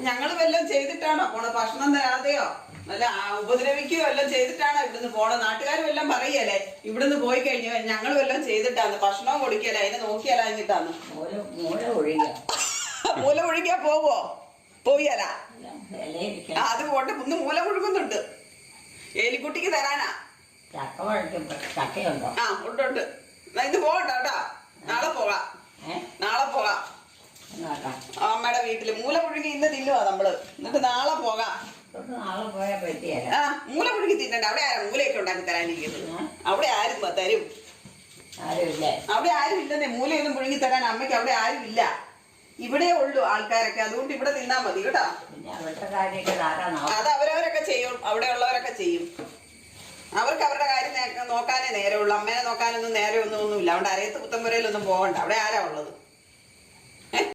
ഞങ്ങൾ വല്ലതും ചെയ്തിട്ടാണോ പോണത്? ഭക്ഷണം തരാതെയോ അല്ല ഉപദ്രവിക്കുകയോ എല്ലാം ചെയ്തിട്ടാണോ ഇവിടുന്ന് പോണത്? നാട്ടുകാരും എല്ലാം പറയല്ലേ ഇവിടുന്ന് പോയി കഴിഞ്ഞു ഞങ്ങൾ വല്ലതും ചെയ്തിട്ടാന്ന്, ഭക്ഷണവും കൊടുക്കല, അതിനെ നോക്കിയാലാഞ്ഞിട്ടാന്ന്. മൂല ഒഴിക്കാ പോവോ? പോയാല അത് പോട്ടെ. ഒന്ന് മൂല ഒഴുകുന്നുണ്ട്, എലിക്കുട്ടിക്ക് തരാനാ. ആ ഉണ്ട്. ഇത് പോകണ്ട കേട്ടോ, നാളെ പോകാം. നാളെ പോകാം. അമ്മയുടെ വീട്ടില് മൂല പുഴുങ്ങി ഇന്ന് തിന്നുവാ നമ്മള്, എന്നിട്ട് നാളെ പോകാം. ആ മൂല പുഴുങ്ങി തിന്നണ്ട. അവിടെ ആരാ മൂലയൊക്കെ ഉണ്ടാക്കി തരാനിരിക്കുന്നത്? അവിടെ ആരും തരും? അവിടെ ആരും ഇല്ലെന്നേ. മൂലയൊന്നും പുഴുങ്ങി തരാൻ അമ്മയ്ക്ക് അവിടെ ആരും ഇല്ല. ഇവിടെ ഉള്ളു ആൾക്കാരൊക്കെ, അതുകൊണ്ട് ഇവിടെ തിന്നാ മതി കേട്ടോ. അത് അവരവരൊക്കെ ചെയ്യും, അവിടെ ഉള്ളവരൊക്കെ ചെയ്യും. അവർക്ക് അവരുടെ കാര്യം നോക്കാനേ നേരമുള്ളൂ, അമ്മേനെ നോക്കാനൊന്നും നേരെ ഒന്നുമില്ല. അവിടെ അരയത്ത് പുത്തമ്പുരയിലൊന്നും പോകണ്ട. അവിടെ ആരാ ഉള്ളത്?